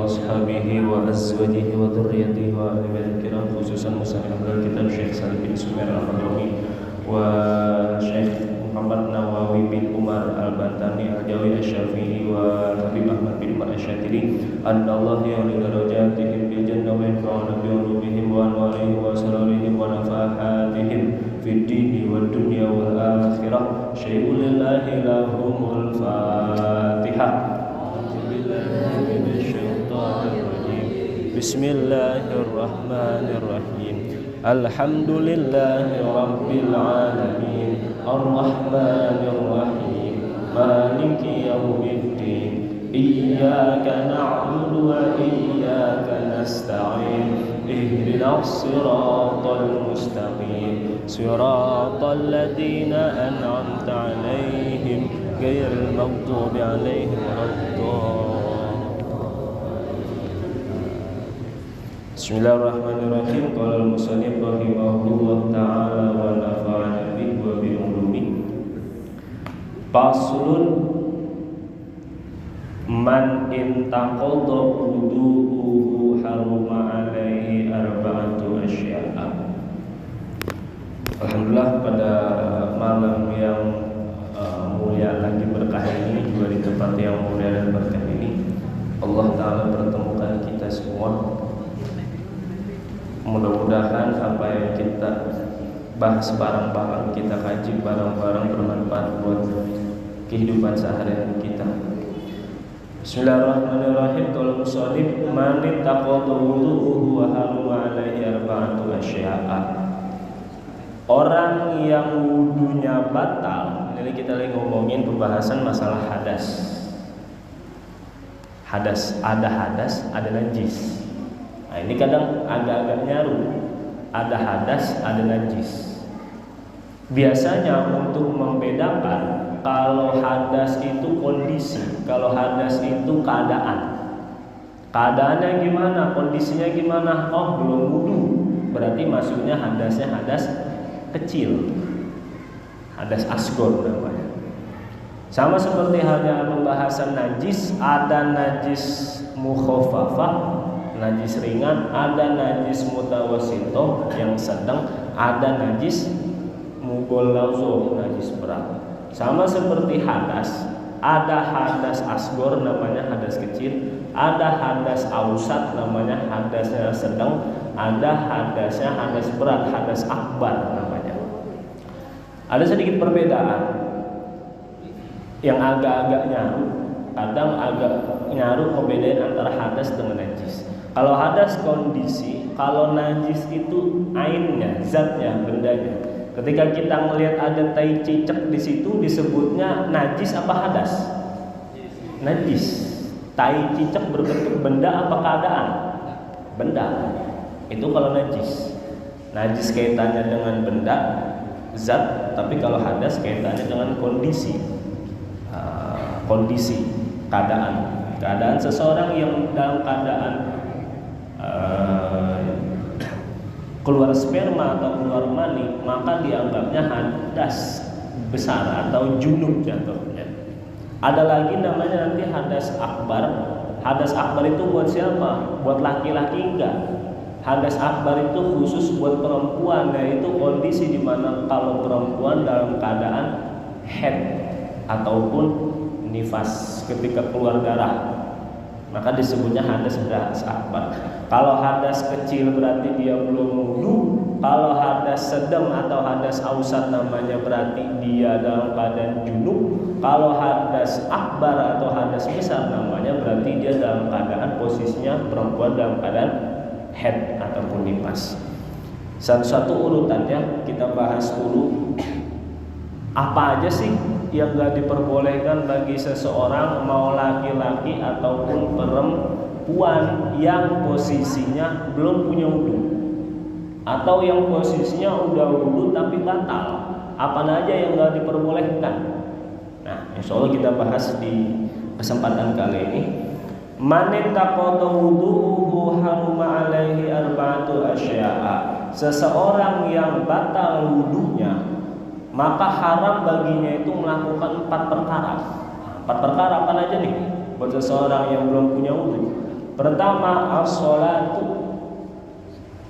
وأصحابه وأزواجه وذريته وآل بيته الكرام خصوصا مصنف الكتاب Syekh Salim bin Sumer Al-Hadrami wa Syekh Muhammad Nawawi bin Umar Al-Bantani Al-Jawi Asy-Syafi'i wa Habib Ahmad bin Umar Asy-Syatiri annallaha ya'li darajatihim bil jannah wa yanfa'una bi ulumihim wa anwarihim wa asrarihim wa nafahatihim fid dini wad dunya wal akhirah syai'un lillahi lahumul Fatihah. Bismillahirrahmanirrahim. Alhamdulillahi rabbil alamin arrahmanir rahim maliki yaumiddin iyyaka na'budu wa iyyaka nasta'in ihdinas siratal mustaqim siratal ladzina an'amta 'alaihim ghairil maghdubi 'alaihim waladdallin. Bismillahirrahmanirrahim. Qala al-musannif rahimahullah ta'ala wa nafa'ana bihi wa bi ulumi. Faslun man intaqadha wudu'uhu haruma alaihi arba'atu asya'a. Alhamdulillah, pada malam yang mulia lagi berkah ini, juga di tempat yang mulia dan berkah ini, Allah Ta'ala pertemukan kita semua. Mudah-mudahan apa yang kita bahas bareng-bareng, kita kaji bareng-bareng bermanfaat buat kehidupan sehari-hari kita. Bismillahirrahmanirrahim. Kalau musannif man taqadha wudu'uhu wa haruma alaihi arba'atu asya'a. Orang yang wudunya batal. Ini kita lagi ngomongin pembahasan masalah hadas. Hadas, ada najis. Nah, ini kadang agak-agak nyaru. Ada hadas, ada najis. Biasanya untuk membedakan, kalau hadas itu kondisi, kalau hadas itu keadaan. Keadaannya gimana? Kondisinya gimana? Oh, belum wudu. Berarti maksudnya hadasnya hadas kecil. Hadas asghar namanya. Sama seperti halnya pembahasan najis, ada najis mukhaffafah, najis ringan, ada najis mutawassithah yang sedang, ada najis mughallazzah, najis berat. Sama seperti hadas, ada hadas asghar namanya hadas kecil, ada hadas ausat namanya hadasnya sedang, ada hadasnya hadas berat, hadas akbar namanya. Ada sedikit perbedaan yang agak-agak nyaru, kadang agak nyaru pembedaan antara hadas dengan najis. Kalau hadas kondisi, kalau najis itu ainnya, zatnya, bendanya. Ketika kita melihat ada tai cicak di situ, disebutnya najis apa hadas? Najis. Tai cicak berbentuk benda apa keadaan? Benda. Itu kalau najis. Najis kaitannya dengan benda, zat, tapi kalau hadas kaitannya dengan kondisi. Kondisi, keadaan seseorang yang dalam keadaan keluar sperma atau keluar mani, maka dianggapnya hadas besar atau junub jatuhnya. Ada lagi namanya nanti hadas akbar. Hadas akbar itu buat siapa? Buat laki-laki enggak. Hadas akbar itu khusus buat perempuan, yaitu kondisi di mana kalau perempuan dalam keadaan haid ataupun nifas, ketika keluar darah, maka disebutnya hadas akbar. Kalau hadas kecil berarti dia belum wudu. Kalau hadas sedang atau hadas ausat namanya berarti dia dalam keadaan junub. Kalau hadas akbar atau hadas besar namanya berarti dia dalam keadaan posisinya perempuan dalam keadaan haid ataupun nifas. Satu-satu urutannya kita bahas dulu. Apa aja sih yang gak diperbolehkan bagi seseorang, mau laki-laki ataupun perempuan, yang posisinya belum punya wudu atau yang posisinya udah wudu tapi batal? Apa aja yang gak diperbolehkan? Nah, insya Allah kita bahas di kesempatan kali ini. Man taqadha wudu'uhu haruma alaihi arba'atu asya'a. Seseorang yang batal wudunya, maka haram baginya itu melakukan 4 perkara. 4 perkara apa aja nih buat seseorang yang belum punya wudu? Pertama, as-sholatu.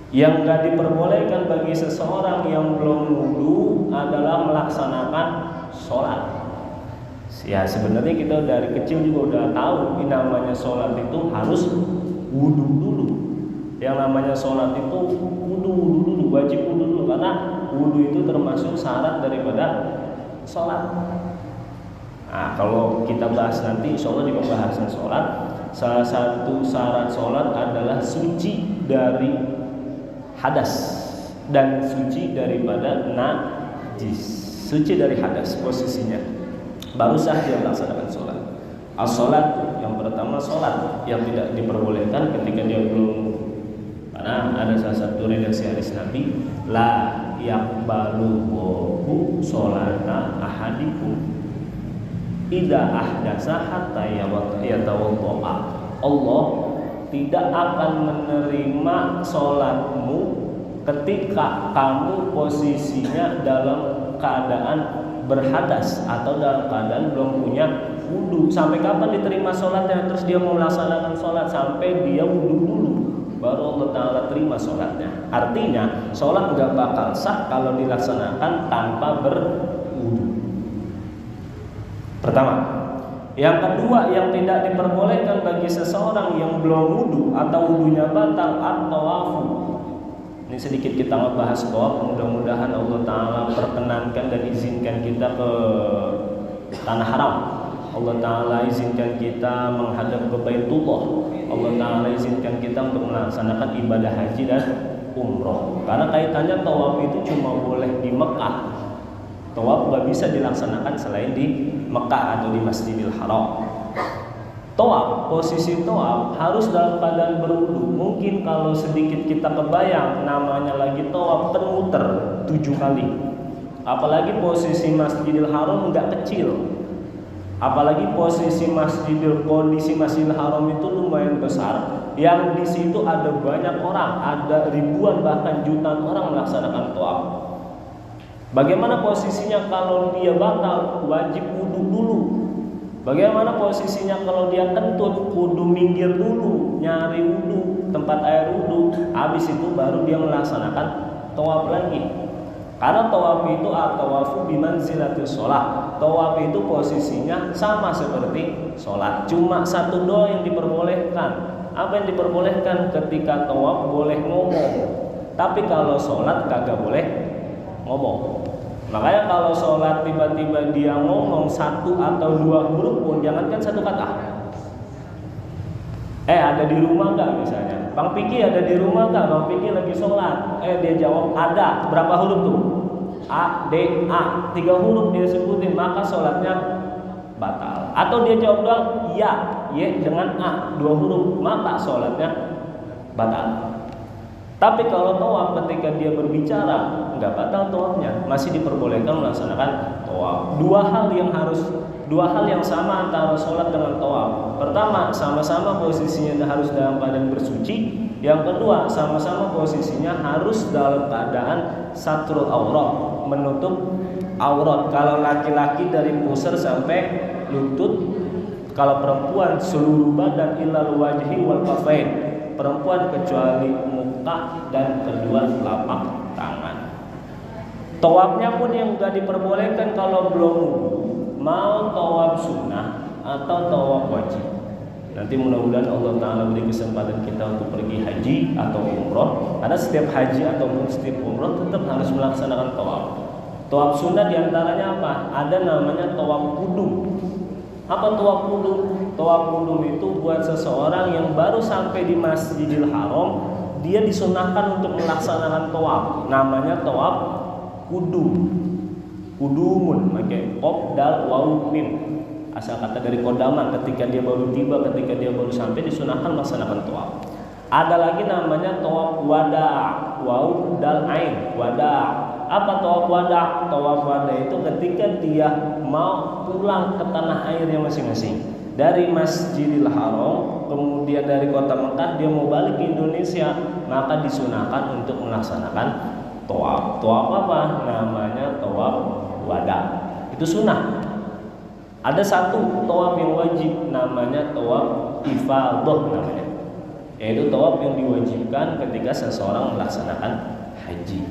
Yang gak diperbolehkan bagi seseorang yang belum wudu adalah melaksanakan sholat. Ya sebenarnya kita dari kecil juga udah tahu ini namanya sholat itu harus wudu dulu. Yang namanya sholat itu wudu dulu, wajib wudu dulu, karena wudu itu termasuk syarat daripada sholat. Nah, kalau kita bahas nanti, insya Allah di pembahasan sholat, salah satu syarat sholat adalah suci dari hadas dan suci daripada najis. Suci dari hadas posisinya, baru sah dia melaksanakan sholat. As-sholat, yang pertama sholat yang tidak diperbolehkan ketika dia belum, karena ada salah satu redaksi hadis Nabi, la yaqbalu sholata ahadikum idza ahdasa hatta yatawaddaa. Allah tidak akan menerima sholatmu ketika kamu posisinya dalam keadaan berhadas atau dalam keadaan belum punya wudu. Sampai kapan diterima sholatnya? Terus dia mau melaksanakan sholat sampai dia wudu dulu, baru Allah Ta'ala terima sholatnya. Artinya sholat gak bakal sah kalau dilaksanakan tanpa berwudu. Pertama. Yang kedua, yang tidak diperbolehkan bagi seseorang yang belum wudu atau wudunya batal at-tawafu. Ini sedikit kita membahas tawaf. Mudah-mudahan Allah Ta'ala perkenankan dan izinkan kita ke tanah haram. Allah Ta'ala izinkan kita menghadap ke Baitullah. Allah Ta'ala izinkan kita untuk melaksanakan ibadah haji dan umroh. Karena kaitannya tawaf itu cuma boleh di Mekah. Tawaf gak bisa dilaksanakan selain di Mekah atau di Masjidil Haram. Tawaf, posisi tawaf harus dalam keadaan berwudu. Mungkin kalau sedikit kita kebayang, namanya lagi tawaf kan muter 7 kali. Apalagi posisi Masjidil Haram nggak kecil. Apalagi kondisi Masjidil Haram itu lumayan besar. Yang di situ ada banyak orang, ada ribuan bahkan jutaan orang melaksanakan tawaf. Bagaimana posisinya kalau dia batal? Wajib wudu dulu. Bagaimana posisinya kalau dia kentut? Wudu minggir dulu, nyari wudu, tempat air wudu. Habis itu baru dia melaksanakan tawaf lagi. Karena tawaf itu at-tawafu bimanzilatis shalah. Tawaf itu posisinya sama seperti sholat. Cuma satu doa yang diperbolehkan. Apa yang diperbolehkan? Ketika tawaf boleh ngomong. Tapi kalau sholat kagak boleh ngomong. Makanya kalau sholat tiba-tiba dia ngomong 1 atau 2 huruf pun, jangankan 1 kata. Ada di rumah nggak misalnya? Bang Piki ada di rumah nggak? Bang Piki lagi sholat. Dia jawab ada. Berapa huruf tuh? A, D, A. 3 huruf dia sebutin, maka sholatnya batal. Atau dia jawab doang ya, Y dengan A, 2 huruf, maka sholatnya batal. Tapi kalau tawaf ketika dia berbicara nggak batal tawafnya, masih diperbolehkan melaksanakan tawaf. Dua hal yang sama antara sholat dengan tawaf. Pertama, sama-sama posisinya harus dalam keadaan bersuci. Yang kedua, sama-sama posisinya harus dalam keadaan satrul aurat, menutup aurat. Kalau laki-laki dari pusar sampai lutut, kalau perempuan seluruh badan illal wajhi wal kafain. Perempuan kecuali muka dan kedua telapak tangan. Tawafnya pun yang gak diperbolehkan kalau belum wudu, mau tawaf sunnah atau tawaf wajib. Nanti mudah-mudahan Allah Ta'ala beri kesempatan kita untuk pergi haji atau umroh. Karena setiap haji ataupun setiap umroh tetap harus melaksanakan tawaf. Tawaf sunnah diantaranya apa? Ada namanya tawaf qudum. Apa tawaf qudum? Tawaf qudum itu buat seseorang yang baru sampai di Masjidil Haram, dia disunahkan untuk melaksanakan tawaf. Namanya tawaf qudum. Qudumun, pakai qaf dal waw mim. Asal kata dari kodama, ketika dia baru tiba, ketika dia baru sampai disunahkan melaksanakan tawaf. Ada lagi namanya tawaf wada, waw dal ain, wada. Apa tawaf wada? Tawaf wada itu ketika dia mau pulang ke tanah airnya masing-masing. Dari Masjidil Haram, kemudian dari kota Mekah dia mau balik ke Indonesia, maka disunahkan untuk melaksanakan tawaf. Tawaf apa? Namanya tawaf wada. Itu sunnah. Ada satu tawaf yang wajib, namanya tawaf ifadah namanya. yaitu tawaf yang diwajibkan ketika seseorang melaksanakan haji.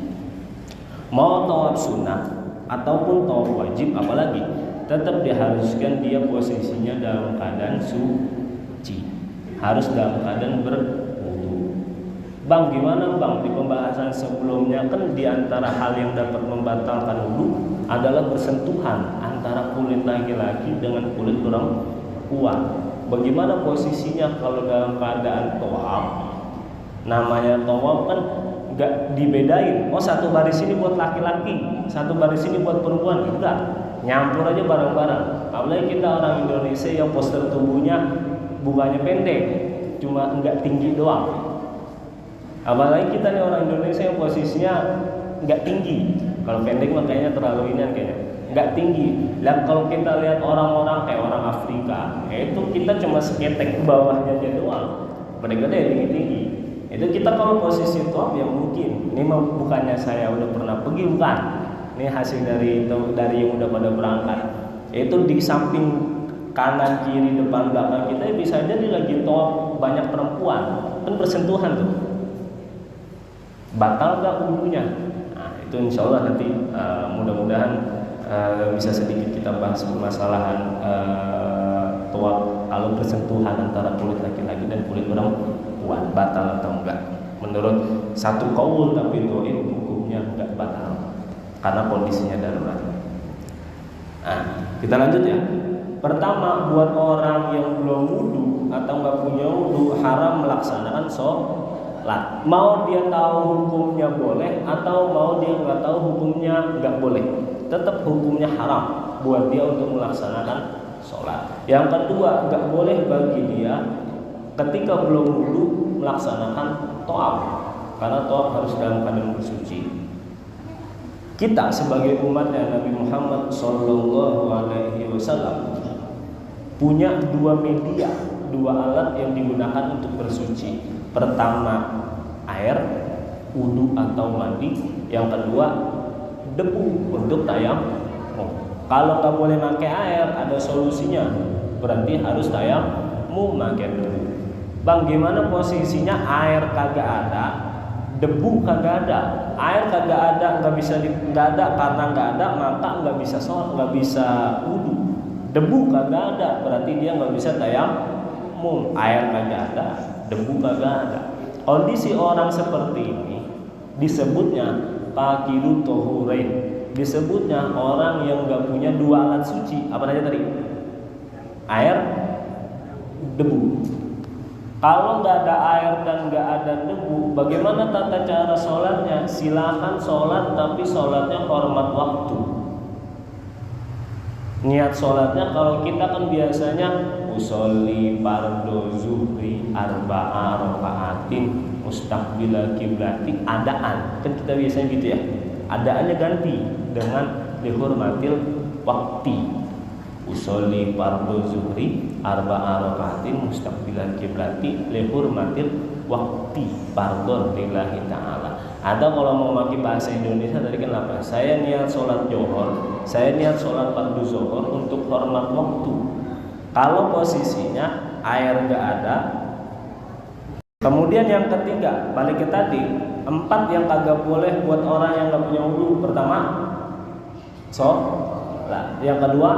Mau tawaf sunnah ataupun tawaf wajib, apalagi tetap diharuskan dia posisinya dalam keadaan suci, harus dalam keadaan berwudu. Bang, gimana bang, di pembahasan sebelumnya kan diantara hal yang dapat membatalkan wudu adalah bersentuhan antara kulit laki-laki dengan kulit perempuan. Bagaimana posisinya kalau dalam keadaan tawaf? Namanya tawaf kan nggak dibedain. Oh, satu baris ini buat laki-laki, satu baris ini buat perempuan. Enggak, nyampur aja bareng-bareng. Apalagi kita orang Indonesia yang postur tubuhnya bukannya pendek, cuma nggak tinggi doang. Apalagi kita nih orang Indonesia yang posisinya nggak tinggi. Kalau pendek makanya terlalu ini kayaknya nggak tinggi. Dan kalau kita lihat orang-orang kayak orang Afrika, itu kita cuma seketek bawahnya aja doang. Mereka deh tinggi-tinggi. Itu kita kalau posisi top ya mungkin. Ini bukannya saya udah pernah pergi, bukan. Ini hasil dari yang udah pada berangkat. Itu di samping kanan, kiri, depan, belakang kita bisa jadi lagi top banyak perempuan. Kan bersentuhan tuh. Batal gak wudunya? Nah, itu insya Allah nanti mudah-mudahan bisa sedikit kita bahas permasalahan tawaf kalau bersentuhan antara kulit laki-laki dan kulit perempuan, batal atau enggak. Menurut satu qaul tapi dhaif hukumnya enggak batal karena kondisinya darurat. Nah, kita lanjut ya. Pertama, buat orang yang belum wudu atau enggak punya wudu haram melaksanakan sholat. Mau dia tahu hukumnya boleh atau mau dia enggak tahu hukumnya enggak boleh, tetap hukumnya haram buat dia untuk melaksanakan sholat. Yang kedua, enggak boleh bagi dia ketika belum wudu melaksanakan tawaf, karena tawaf harus dalam keadaan bersuci. Kita sebagai umatnya Nabi Muhammad SAW punya dua media, dua alat yang digunakan untuk bersuci. Pertama air, wudu atau mandi. Yang kedua debu untuk tayamum. Kalau nggak boleh pakai air, ada solusinya. Berarti harus tayamum pakai debu. Bang, gimana posisinya air kagak ada, debu kagak ada, air kagak ada, nggak ada karena nggak ada maka nggak bisa sholat, nggak bisa wudu. Debu kagak ada, berarti dia nggak bisa tayamum. Air kagak ada, debu kagak ada. Kondisi orang seperti ini disebutnya faqidu tahurain, disebutnya orang yang nggak punya dua alat suci. Apa aja tadi? Air, debu. Kalau nggak ada air dan nggak ada debu, bagaimana tata cara sholatnya? Silakan sholat, tapi sholatnya hormat waktu. Niat sholatnya, kalau kita kan biasanya usolli fardu zuhri arba'a raka'atin mustaqbila kiblati, adaan. Kan kita biasanya gitu ya. Adaannya ganti dengan dihormatil waktu. Usolli fardu zuhri arba'a raka'atin mustaqbilan kiblati lihurmatil waqti fardhon lillahi ta'ala. Atau kalau mau pakai bahasa Indonesia tadi kan apa? Saya niat sholat johor, saya niat sholat fardu zuhur untuk hormat waktu. Kalau posisinya air nggak ada. Kemudian yang ketiga, balik ke tadi, 4 yang kagak boleh buat orang yang nggak punya wudu. Pertama, sholat. Yang kedua,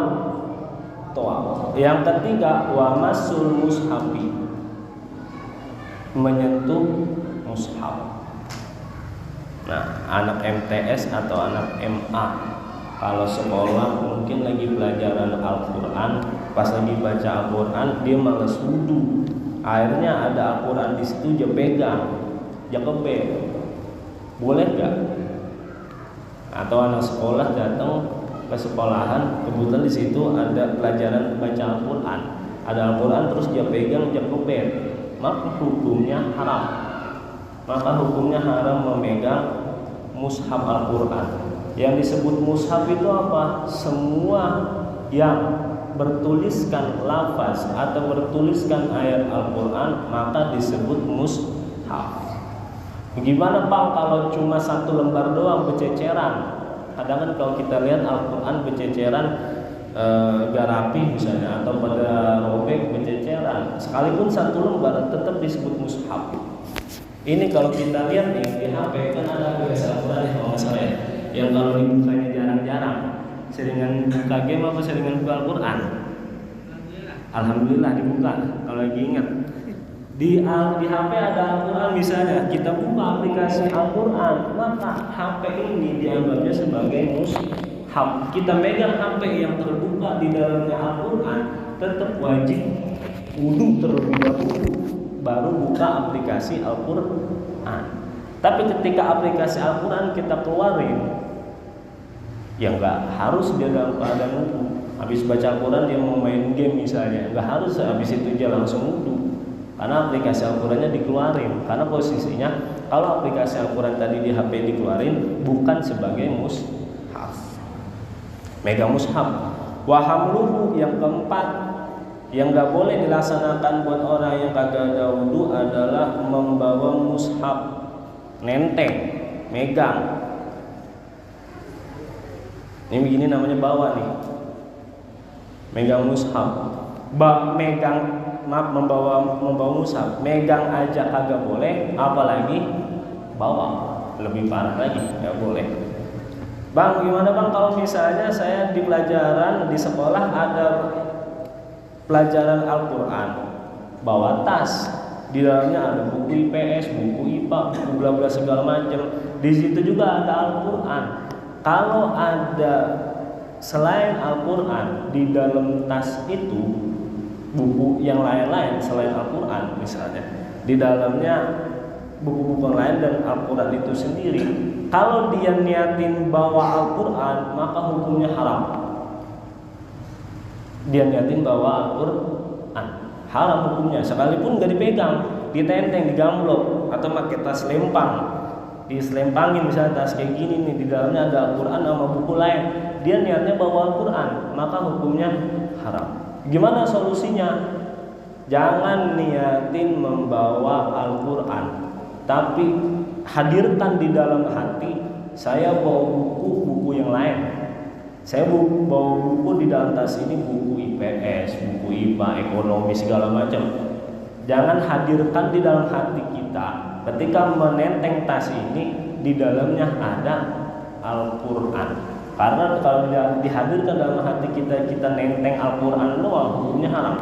tawaf. Yang ketiga, wa masul mushafi, menyentuh mushaf. Nah, anak MTS atau anak MA kalau sekolah mungkin lagi pelajaran Al-Quran, pas lagi baca Al-Quran dia malas wudu, akhirnya ada Al-Quran di situ dia pegang, dia kepek, boleh nggak? Atau anak sekolah datang ke sekolahan, kebetulan di situ ada pelajaran baca Al-Quran, ada Al-Quran terus dia pegang, dia kepek, maka hukumnya haram. Maka hukumnya haram memegang mushaf Al-Quran. Yang disebut mushaf itu apa? Semua yang bertuliskan lafaz atau bertuliskan ayat Al-Quran maka disebut mushaf. Bagaimana Bang kalau cuma satu lembar doang bececeran? Kadang kan kalau kita lihat Al-Quran bececeran, gak rapi misalnya, atau pada robek bececeran, sekalipun satu lembar tetap disebut mushaf. Ini kalau kita lihat nih di HP kan ada aplikasi Al-Quran ya, kalau nggak salah ya, yang kalau dibukanya jarang-jarang. Seringan buka game apa seringan buka Al-Quran? Alhamdulillah dibuka kalau lagi ingat. Di HP ada Al-Quran misalnya, kita buka aplikasi Al-Quran, maka HP ini dianggapnya sebagai mushaf. Kita megang HP yang terbuka di dalamnya Al-Quran, tetap wajib wudu terlebih dahulu baru buka aplikasi Al-Quran. Tapi ketika aplikasi Al-Quran kita keluarin, ya nggak harus dia dalam keadaan wudu. Habis baca Al-Quran dia mau main game misalnya, nggak harus habis itu dia langsung wudu, karena aplikasi Al-Qurannya dikeluarin. Karena posisinya kalau aplikasi Al-Quran tadi di HP dikeluarin bukan sebagai mushaf, megang mushaf. Wahamluhu yang keempat yang nggak boleh dilaksanakan buat orang yang kagak ada wudu adalah membawa mushaf, nenteng, megang. Ini begini namanya bawa nih, megang mushaf. Membawa mushaf, megang aja kagak boleh, apalagi bawa, lebih parah lagi, nggak boleh. Bang, gimana bang kalau misalnya saya di pelajaran di sekolah ada pelajaran Al-Quran, bawa tas, di dalamnya ada buku IPS, buku IPA, buku bla bla segala macam. Di situ juga ada Al-Quran. Kalau ada selain Al-Quran di dalam tas itu, buku yang lain-lain selain Al-Quran misalnya, di dalamnya buku-buku lain dan Al-Quran itu sendiri, kalau dia niatin bawa Al-Quran maka hukumnya haram. Dia niatin bawa Al-Quran, haram hukumnya, sekalipun gak dipegang, ditenteng, digamblok, atau pakai tas lempang, diselempangin misalnya tas kayak gini nih, di dalamnya ada Al-Quran sama buku lain, dia niatnya bawa Al-Quran, maka hukumnya haram. Gimana solusinya? Jangan niatin membawa Al-Quran, tapi hadirkan di dalam hati, saya bawa buku-buku yang lain. Saya bawa buku di dalam tas ini, buku IPS, buku IPA, ekonomi segala macam. Jangan hadirkan di dalam hati kita ketika menenteng tas ini, di dalamnya ada Al-Quran. Karena kalau dihadirkan dalam hati kita, kita nenteng Al-Quran doang, hukumnya haram.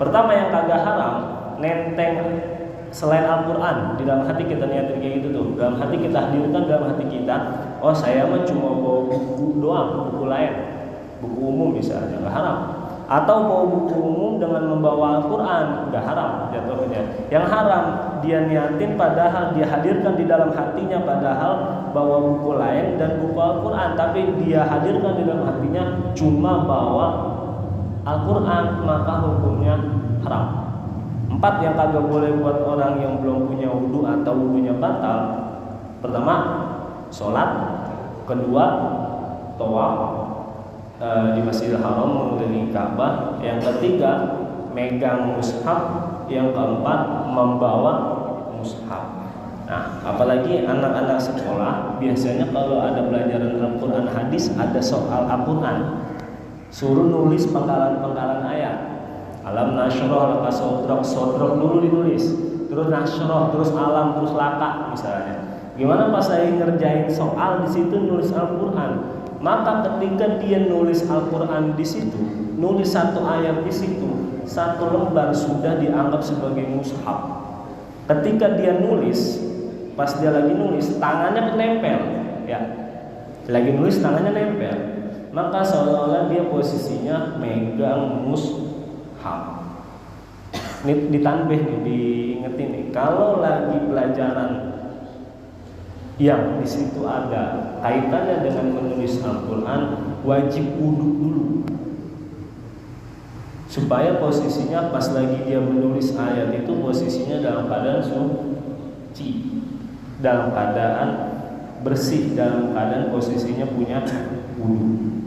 Pertama yang kagak haram, nenteng selain Al-Quran di dalam hati kita, niatin kayak gitu tuh, dalam hati kita hadirkan dalam hati kita, oh saya mah cuma bawa buku doang, buku lain, buku umum misalnya, nggak haram. Atau bawa buku umum dengan membawa Al-Quran, nggak haram jatuhnya. Yang haram dia niatin padahal dia hadirkan di dalam hatinya, padahal bawa buku lain dan buku Al-Quran, tapi dia hadirkan di dalam hatinya cuma bawa Al-Quran, maka hukumnya haram. 4 yang kagak boleh buat orang yang belum punya wudu atau wudunya batal. Pertama, sholat. Kedua, tawaf di Masjidil Haram mengelilingi Ka'bah. Yang ketiga, megang mushaf. Yang keempat, membawa mushaf. Nah, apalagi anak-anak sekolah, biasanya kalau ada pelajaran Al-Quran hadis, ada soal Al-Quran, suruh nulis penggalan-penggalan ayat. Alam nasroh laka sodrok, sodrok dulu ditulis, terus nasroh, terus alam, terus laka misalnya. Gimana pas saya ngerjain soal di situ nulis Al-Quran? Maka ketika dia nulis Al-Quran di situ, nulis satu ayat di situ, satu lembar sudah dianggap sebagai mushaf. Ketika dia nulis, pas dia lagi nulis, tangannya nempel, ya, lagi nulis tangannya nempel, maka seolah-olah dia posisinya megang mushaf. Ini ditanbih nih, diingetin nih, kalau lagi pelajaran yang di situ ada kaitannya dengan menulis Al-Quran, wajib wudu dulu supaya posisinya pas lagi dia menulis ayat itu posisinya dalam keadaan suci, dalam keadaan bersih, dalam keadaan posisinya punya wudu.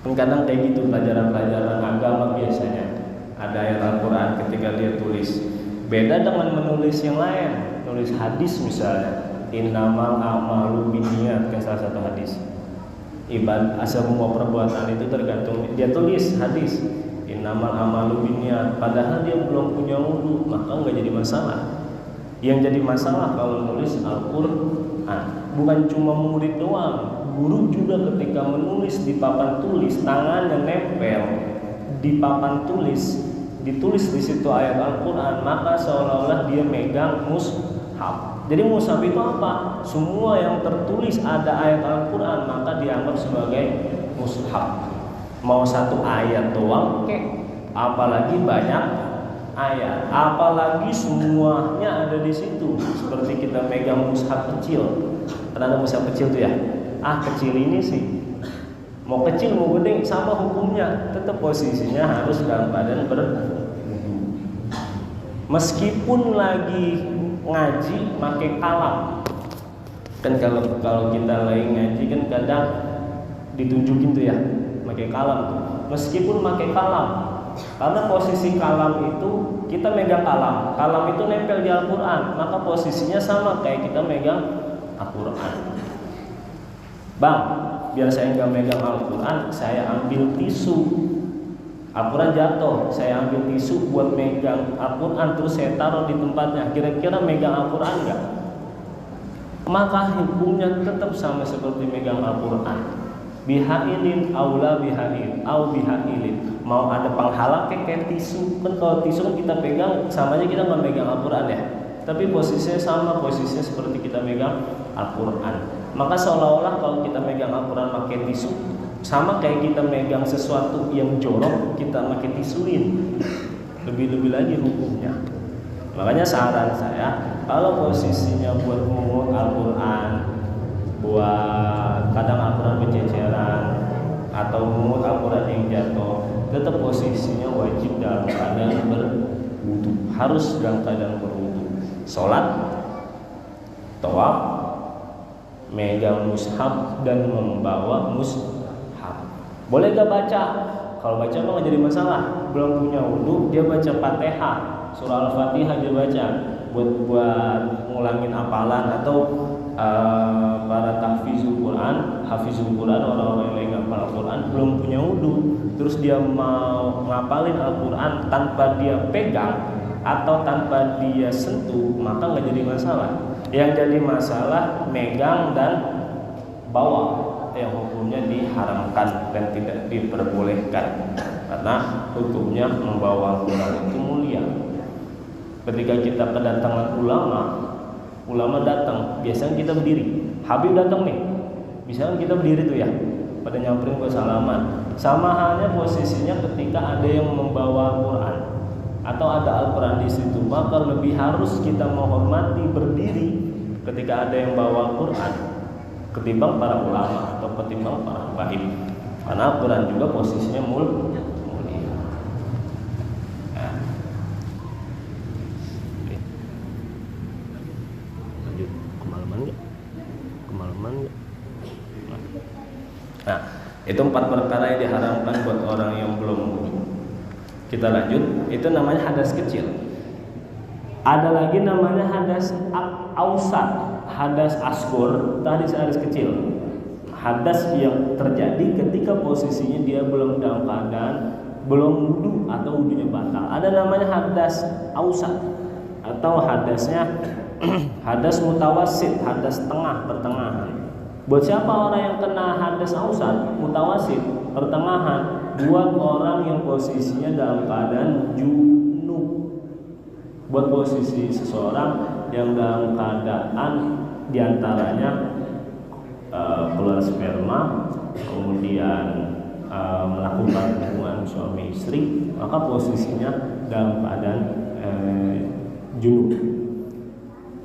Kadang kayak gitu pelajaran-pelajaran agama biasanya ada ayat Al-Quran ketika dia tulis. Beda dengan menulis yang lain, nulis hadis misalnya, innamal a'malu binniyat, ke salah satu hadis. Ibadah semua perbuatan itu tergantung, dia tulis hadis innamal a'malu binniyat, padahal dia belum punya wudu, maka nggak jadi masalah. Yang jadi masalah kalau nulis Al-Quran bukan cuma murid doang, guru juga ketika menulis di papan tulis, tangannya nempel di papan tulis, ditulis di situ ayat Al-Quran, maka seolah-olah dia megang mushaf. Jadi mushaf itu apa? Semua yang tertulis ada ayat Al-Quran maka dianggap sebagai mushaf. Mau satu ayat doang kek, apalagi banyak ayat, apalagi semuanya ada di situ. Seperti kita megang mushaf kecil, kan ada mushaf kecil tuh ya. Kecil ini sih, mau kecil mau gede sama hukumnya, tetap posisinya harus dalam keadaan berwudu. Meskipun lagi ngaji pakai kalam, kan kalau kita lagi ngaji kan kadang ditunjukin tuh ya, pakai kalam tuh. Meskipun pakai kalam, karena posisi kalam itu kita megang kalam itu nempel di Al-Quran, maka posisinya sama kayak kita megang Al-Quran. Bang, biar saya nggak megang Al-Quran, saya ambil tisu, Al-Quran jatuh, saya ambil tisu buat megang Al-Quran, terus saya taruh di tempatnya. Kira-kira megang Al-Quran nggak? Maka hukumnya tetap sama seperti megang Al-Quran. Bihailin aula bihail au bihailin. Mau ada penghalang kayak tisu, kan kalau tisu kan kita pegang sama aja kita nggak megang Al-Quran ya. Tapi posisinya sama, posisinya seperti kita megang Al-Quran. Maka seolah-olah kalau kita megang Al-Quran pakai tisu, sama kayak kita megang sesuatu yang jorok kita pakai tisuin. Lebih-lebih lagi hukumnya. Makanya saran saya, kalau posisinya buat mengut Al-Quran, buat kadang Al-Quran berceceran atau mengut Al-Quran yang jatuh, tetap posisinya wajib dalam keadaan berwudu, harus dalam keadaan berwudu. Sholat, tawaf, megang mushaf dan membawa mushaf. Boleh gak baca? Kalau baca mah gak jadi masalah. Belum punya wudu, dia baca Fatihah, surah Al-Fatihah dia baca buat ngulangin hafalan. Atau para hafizul Quran, orang-orang yang ngapal Al-Quran belum punya wudu, terus dia mau ngapalin Al-Quran tanpa dia pegang atau tanpa dia sentuh, maka nggak jadi masalah. Yang jadi masalah megang dan bawa, yang hukumnya diharamkan dan tidak diperbolehkan, karena hukumnya membawa Al-Quran itu mulia. Ketika kita kedatangan ulama datang, biasanya kita berdiri. Habib datang nih, biasanya kita berdiri tuh ya, pada nyamperin ke salaman. Sama halnya posisinya ketika ada yang membawa Al-Quran atau ada Al-Quran di situ, maka lebih harus kita menghormati berdiri ketika ada yang bawa Al-Quran ketimbang para ulama atau ketimbang para habaib, karena Al-Quran juga posisinya mulia. Lanjut kemalaman nggak? Nah, itu 4 perkara yang diharamkan buat orang yang belum wudu. Kita lanjut, itu namanya hadas kecil. Ada lagi namanya hadas ausat, hadas asghar, hadas kecil. Hadas yang terjadi ketika posisinya dia belum dalam keadaan belum wudu atau wudunya batal. Ada namanya hadas ausat atau hadasnya hadas mutawasit, hadas tengah, pertengahan. Buat siapa orang yang kena hadas ausat, mutawasit, pertengahan? Buat orang yang posisinya dalam keadaan junub. Buat posisi seseorang yang dalam keadaan diantaranya keluar sperma, kemudian melakukan hubungan suami istri, maka posisinya dalam keadaan junub.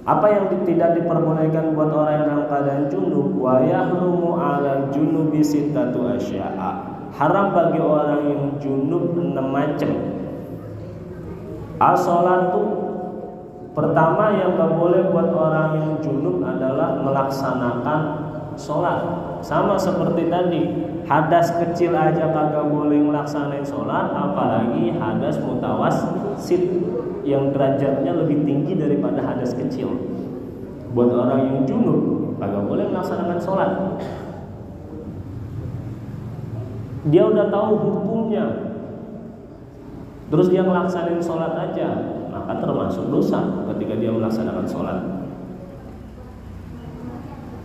Apa yang tidak diperbolehkan buat orang yang dalam keadaan junub? Wa yahrumu 'alal junubi sittatu asya'a. Haram bagi orang yang junub 6 macam. As-sholatu, pertama yang gak boleh buat orang yang junub adalah melaksanakan sholat. Sama seperti tadi, hadas kecil aja kagak boleh melaksanain sholat, apalagi hadas mutawassit yang derajatnya lebih tinggi daripada hadas kecil. Buat orang yang junub kagak boleh melaksanakan sholat. Dia udah tahu hukumnya, terus dia ngelaksanain sholat aja, maka termasuk dosa ketika dia melaksanakan sholat.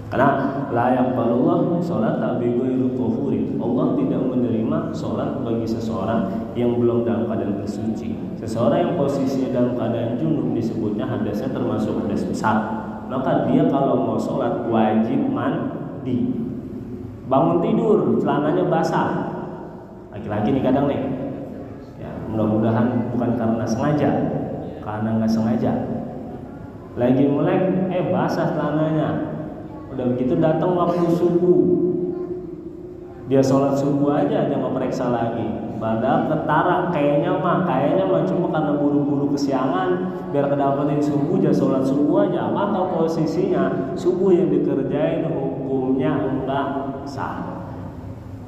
Karena la yaqbalullah sholata bi ghairi thuhurin. Allah tidak menerima sholat bagi seseorang yang belum dalam keadaan bersuci. Seseorang yang posisinya dalam keadaan junub disebutnya hadasnya termasuk hadas besar. Maka dia kalau mau sholat wajib mandi. Bangun tidur celananya basah. Laki-laki nih kadang nih. Ya, mudah-mudahan bukan karena sengaja, karena nggak sengaja. Lagi melek, basah celananya. Udah begitu datang waktu subuh, dia sholat subuh aja nggak periksa lagi. Padahal ketara kayaknya mah cuma karena buru-buru kesiangan biar kedapatin subuh, dia sholat subuh aja. Maka posisinya subuh yang dikerjain hukumnya enggak sah.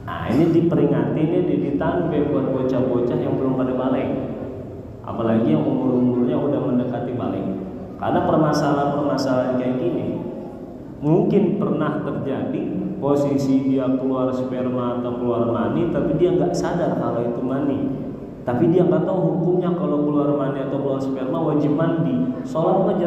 Nah ini diperingati, ini ditanbih buat bocah-bocah yang belum pada balik, apalagi yang umurnya udah mendekati balik. Karena permasalahan kayak gini mungkin pernah terjadi, posisi dia keluar sperma atau keluar mani, tapi dia nggak sadar kalau itu mani. Tapi dia nggak tahu hukumnya kalau keluar mani atau keluar sperma wajib mandi. Sholat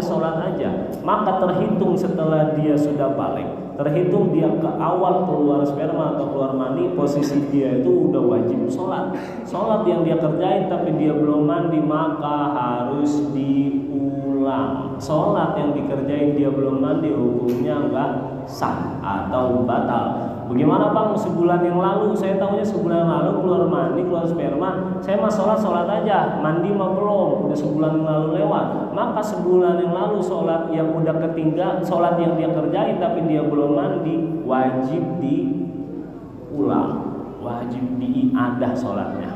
aja. Maka terhitung setelah dia sudah balik, terhitung dia ke awal keluar sperma atau keluar mani, posisi dia itu udah wajib sholat. Sholat yang dia kerjain tapi dia belum mandi, maka harus diulang. Sholat yang dikerjain dia belum mandi hukumnya nggak sah atau batal. Bagaimana bang, sebulan yang lalu saya tahunya sebulan yang lalu keluar mani, keluar sperma, saya mah sholat aja, mandi mah belum, udah sebulan yang lalu lewat. Maka sebulan yang lalu sholat yang udah ketinggal, sholat yang dia kerjain tapi dia belum mandi, wajib diulang, wajib diiadah sholatnya,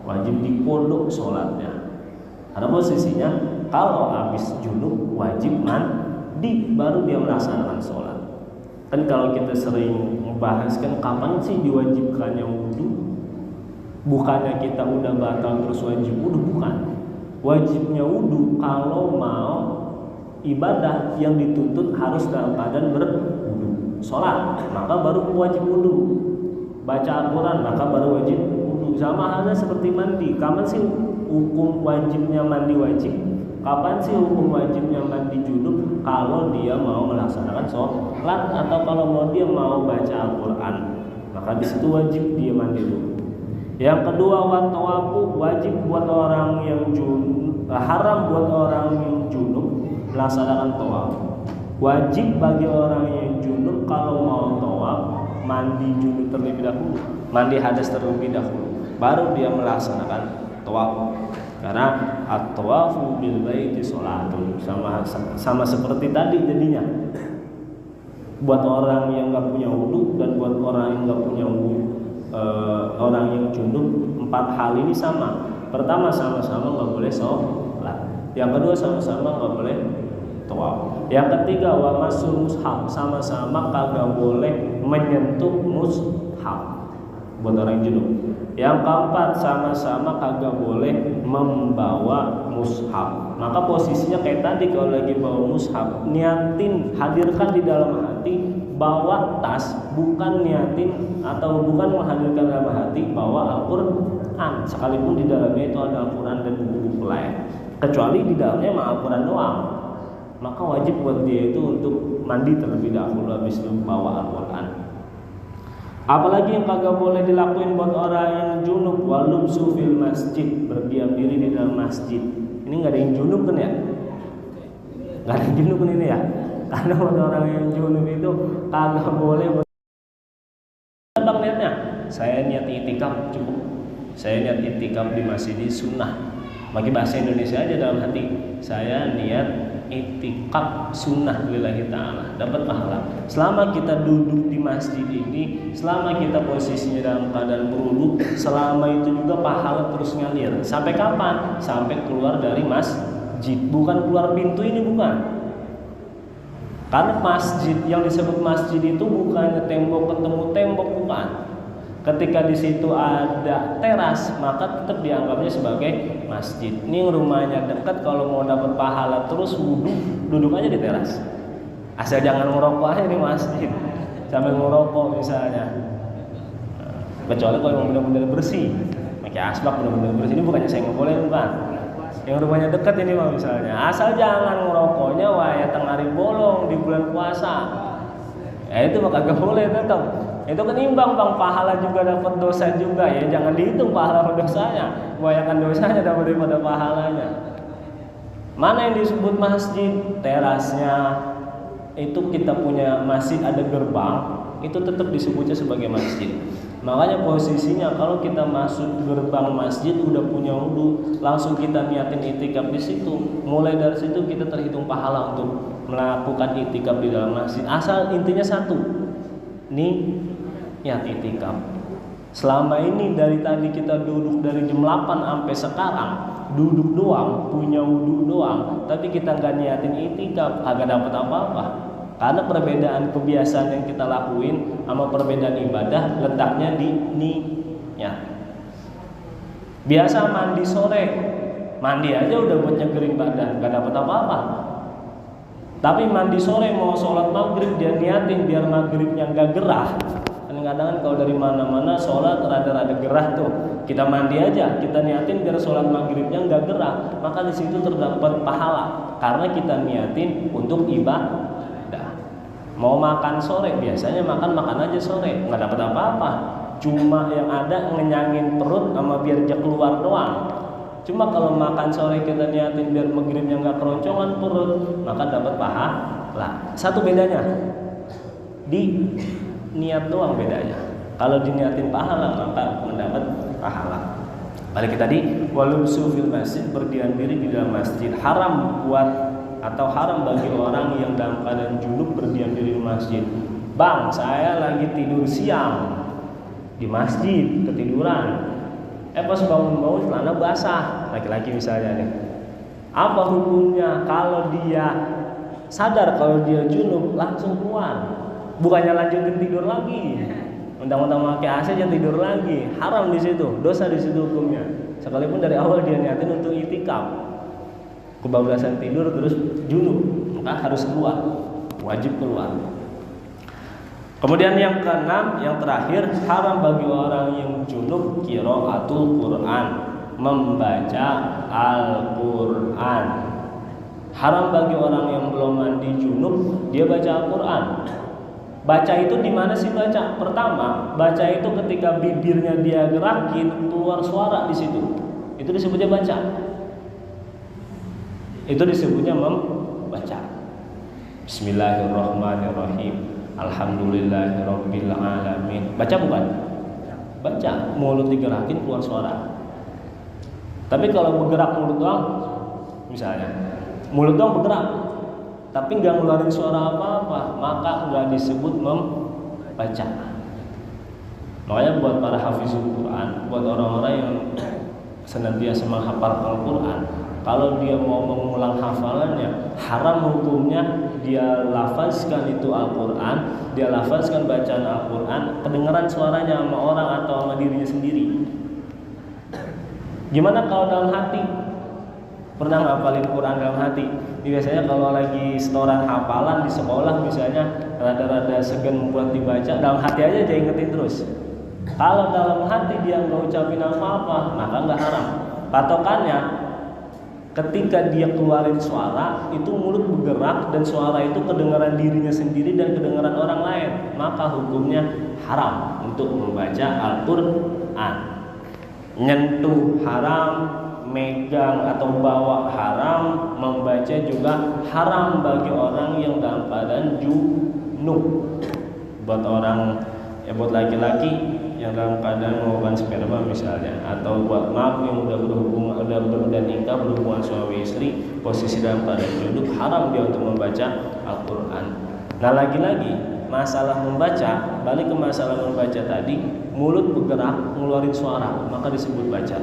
wajib dikodok sholatnya. Karena posisinya kalau habis junub wajib mandi baru dia melaksanakan sholat. Kan kalau kita sering membahas kan kapan sih diwajibkannya wudhu? Bukannya kita udah batal terus wajib wudhu, bukan. Wajibnya wudhu kalau mau ibadah yang dituntut harus dalam keadaan berwudhu. Sholat, maka baru wajib wudhu. Baca Al-Quran, maka baru wajib wudhu. Sama halnya seperti mandi. Kapan sih hukum wajibnya mandi wajib? Kapan sih hukum wajibnya mandi junub? Kalau dia mau melaksanakan sholat atau kalau dia mau baca Al-Quran, maka di situ wajib dia mandi dulu. Yang kedua, tawafu wajib buat orang yang junub, haram buat orang yang junub melaksanakan tawaf. Wajib bagi orang yang junub kalau mau tawaf mandi junub terlebih dahulu, mandi hadas terlebih dahulu, baru dia melaksanakan tawaf. Karena at-tawafu bil baiti sholatun, sama seperti tadi jadinya. Buat orang yang nggak punya wudu dan buat orang yang nggak punya wudu, orang yang junub, 4 hal ini sama. Pertama, sama-sama nggak boleh sholat. Yang kedua, sama-sama nggak boleh tawaf. Yang ketiga, wa masul mushaf, sama-sama kagak boleh menyentuh mushaf buat orang junub. Yang keempat, sama-sama kagak boleh membawa mushaf. Maka posisinya kayak tadi, kalau lagi bawa mushaf, niatin, hadirkan di dalam hati bawa tas, bukan niatin atau bukan menghadirkan dalam hati bawa Al-Quran, sekalipun di dalamnya itu ada Al-Quran dan buku-buku lain, kecuali di dalamnya emang Al-Quran doang. Maka wajib buat dia itu untuk mandi terlebih dahulu habis itu bawa Al-Quran. Apalagi yang kagak boleh dilakuin buat orang yang junub, walubsu fil masjid, berdiam diri di dalam masjid. Ini nggak ada yang junub kan ya? Nggak ada yang junub kan ini ya? Karena buat orang yang junub itu kagak boleh. Bang niatnya, saya niat itikaf cukup. Saya niat itikaf di masjid sunnah. Pakai bahasa Indonesia aja dalam hati. Saya niat itikaf sunnah lillahi ta'ala, dapat pahala. Selama kita duduk di masjid ini, selama kita posisinya dalam keadaan berwudu, selama itu juga pahala terus ngalir. Sampai kapan? Sampai keluar dari masjid, bukan keluar pintu ini, bukan. Karena masjid, yang disebut masjid itu bukannya tembok ketemu tembok, bukan. Ketika di situ ada teras, maka tetap dianggapnya sebagai masjid. Ini rumahnya dekat, kalau mau dapat pahala terus wudhu, duduk aja di teras. Asal jangan ngerokok aja di masjid, sambil ngerokok misalnya. Kecuali kalau yang benar-benar bersih, pakai asbak benar-benar bersih. Ini bukannya saya nggak boleh, bukan. Yang rumahnya dekat ini mah misalnya. Asal jangan ngerokoknya waya tengah hari bolong di bulan puasa. Ya itu mah kagak boleh tetap. Itu kan imbang bang, pahala juga dapat dosa juga ya. Jangan dihitung pahala sama dosanya. Kebanyakan dosanya dapat daripada pahalanya. Mana yang disebut masjid? Terasnya. Itu kita punya masjid ada gerbang, itu tetap disebutnya sebagai masjid. Makanya posisinya kalau kita masuk gerbang masjid udah punya wudu, langsung kita niatin itikaf di situ. Mulai dari situ kita terhitung pahala untuk melakukan itikaf di dalam masjid. Asal intinya satu, niat itikaf. Selama ini dari tadi kita duduk dari jam 8 sampai sekarang duduk doang, punya wudu doang, tapi kita nggak niatin itikaf, kagak dapat apa-apa. Karena perbedaan kebiasaan yang kita lakuin sama perbedaan ibadah letaknya di niat. Biasa mandi sore, mandi aja udah buat nyegerin badan, nggak dapat apa-apa. Tapi mandi sore mau sholat maghrib dia niatin biar maghribnya nggak gerah. Kadang-kadang kalau dari mana-mana sholat rada-rada gerah tuh, kita mandi aja, kita niatin biar sholat maghribnya nggak gerah, maka di situ terdapat pahala karena kita niatin untuk ibadah. Mau makan sore, biasanya makan aja sore, nggak dapat apa-apa, cuma yang ada ngenyangin perut sama biar dia keluar doang. Cuma kalau makan sore kita niatin biar maghribnya nggak keroncongan perut, maka dapat pahala. Satu bedanya di niat doang bedanya. Kalau diniatin pahala maka mendapat pahala. Balik tadi, walubsu fil masjid, berdiam diri di dalam masjid. Haram buat atau haram bagi orang yang dalam keadaan junub berdiam diri di masjid. Bang, saya lagi tidur siang di masjid, ketiduran. Pas bangun-bangun celana basah, laki-laki misalnya nih. Apa hukumnya kalau dia sadar kalau dia junub langsung keluar? Bukannya lanjutin tidur lagi, undang-undang pakai AC aja tidur lagi, haram di situ, dosa di situ hukumnya. Sekalipun dari awal dia niatin untuk itikaf, kebablasan tidur terus junub, maka harus keluar, wajib keluar. Kemudian yang keenam, yang terakhir, haram bagi orang yang junub qiraatul Quran, membaca Al-Quran. Haram bagi orang yang belum mandi junub dia baca Al-Quran. Baca itu di mana sih baca? Pertama, baca itu ketika bibirnya dia gerakin keluar suara di situ. Itu disebutnya baca. Itu disebutnya membaca. Bismillahirrahmanirrahim. Alhamdulillahirabbil alamin. Baca bukan? Baca, mulut digerakin keluar suara. Tapi kalau bergerak mulut doang, misalnya mulut doang bergerak, tapi nggak ngeluarin suara apa-apa, maka nggak disebut membaca. Makanya buat para hafizul Quran, buat orang-orang yang senantiasa menghafal Al-Quran, kalau dia mau mengulang hafalannya, haram hukumnya dia lafazkan itu Al-Quran, dia lafazkan bacaan Al-Quran, kedengaran suaranya sama orang atau sama dirinya sendiri. Gimana kalau dalam hati? Pernah ngapalin Quran dalam hati? Biasanya kalau lagi setoran hafalan di sekolah misalnya, rada-rada segan buat dibaca, dalam hati aja dia ingetin terus. Kalau dalam hati dia nggak ucapin apa-apa, maka nggak haram. Patokannya, ketika dia keluarin suara, itu mulut bergerak dan suara itu kedengaran dirinya sendiri dan kedengaran orang lain, maka hukumnya haram untuk membaca Al-Quran. Nyentuh haram, megang atau bawa haram, membaca juga haram bagi orang yang dalam keadaan junub. Buat orang, buat laki-laki yang dalam keadaan mengeluarkan sperma misalnya, atau buat maaf yang udah berhubungan, udah nikah, berhubungan suami istri, posisi dalam keadaan junub, haram dia untuk membaca Al-Quran. Nah lagi-lagi masalah membaca, balik ke masalah membaca tadi, mulut bergerak ngeluarin suara, maka disebut baca.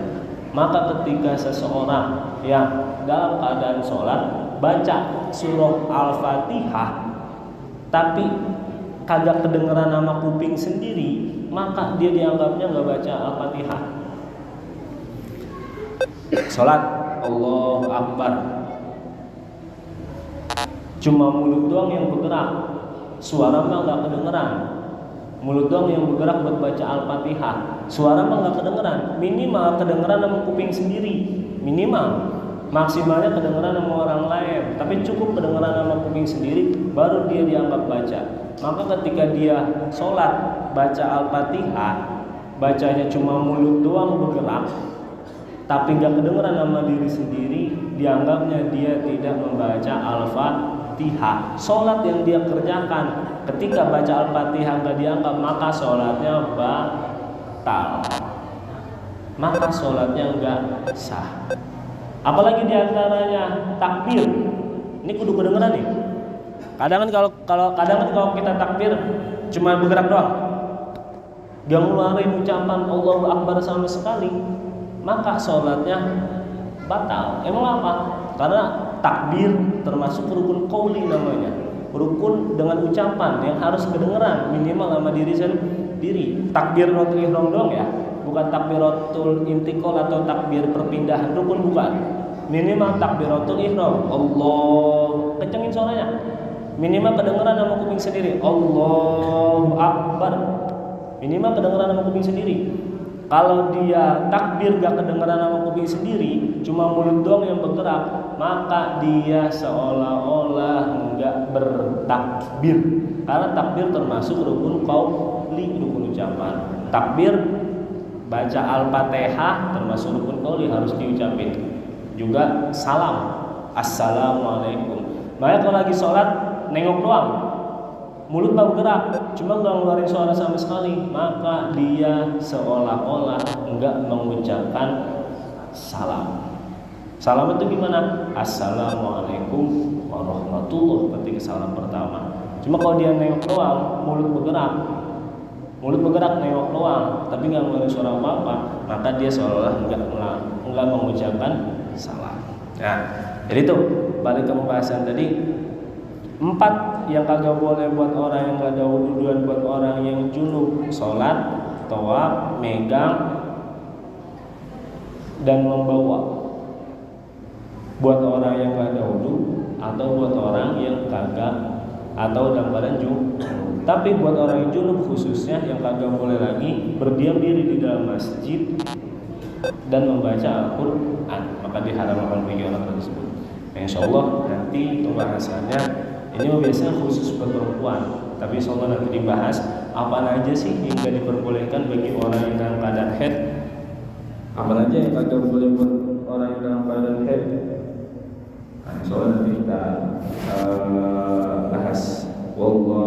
Maka ketika seseorang yang dalam keadaan sholat baca surah Al-Fatihah tapi kagak kedengeran nama kuping sendiri, maka dia dianggapnya nggak baca Al-Fatihah. Sholat Allahu Akbar, cuma mulut doang yang bergerak, suara mah nggak kedengeran. Mulut doang yang bergerak buat baca Al-Fatihah, suara mah nggak kedengeran. Minimal kedengeran sama kuping sendiri, minimal. maksimalnya kedengeran sama orang lain, tapi cukup kedengeran sama kuping sendiri, baru dia dianggap baca. Maka ketika dia sholat baca Al-Fatihah, bacanya cuma mulut doang bergerak, tapi nggak kedengeran sama diri sendiri, dianggapnya dia tidak membaca Al-Fatihah. Sholat yang dia kerjakan ketika baca Al-Fatihah nggak dianggap, maka sholatnya batal, maka sholatnya nggak sah. Apalagi diantaranya takbir, ini kudu kedengeran nih. Kadang kalau kita takbir cuma bergerak doang, gak ngeluarin ucapan Allahu Akbar sama sekali, maka sholatnya batal. Emang apa? Karena takbir termasuk rukun qauli namanya, rukun dengan ucapan yang harus kedengeran minimal sama diri sendiri. Takbiratul ihram doang ya, bukan takbiratul intiqal atau takbir perpindahan rukun, bukan. Minimal takbiratul ihram, Allah, kencengin suaranya, minimal kedengeran sama kuping sendiri. Allahu Akbar, minimal kedengeran sama kuping sendiri. Kalau dia takbir gak kedengeran sama kuping sendiri, cuma mulut doang yang bergerak, maka dia seolah-olah enggak bertakbir. Karena takbir termasuk rukun qauli, rukun ucapan. Takbir baca Al-Fatihah termasuk rukun qauli, harus diucapin. Juga salam, Assalamualaikum. Makanya kalau lagi sholat nengok doang, mulut gak bergerak, cuma gak ngeluarin suara sama sekali, maka dia seolah-olah enggak mengucapkan salam. Salam itu gimana? Assalamualaikum warahmatullahi, ketika salam pertama. Cuma kalau dia nengok doang, mulut bergerak nengok doang, tapi nggak ngeluarin suara apa-apa, maka dia seolah-olah enggak mengucapkan salam. Nah, jadi itu balik ke pembahasan tadi. 4 yang kagak boleh buat orang yang nggak ada wudu dan buat orang yang junub: sholat, tawaf, megang, dan membawa. Buat orang yang nggak ada wudu atau buat orang yang kagak, atau dalam keadaan junub. Tapi buat orang yang junub khususnya yang kagak boleh lagi berdiam diri di dalam masjid dan membaca Al-Quran, maka diharamkan bagi orang tersebut. Insya Allah nanti pembahasannya ini biasanya khusus buat perempuan, tapi insya Allah nanti dibahas apa aja sih yang tidak diperbolehkan bagi orang yang dalam keadaan haid, apa aja yang kagak boleh buat orang yang dalam keadaan haid. Nah, insya Allah nanti kita bahas. Wallahu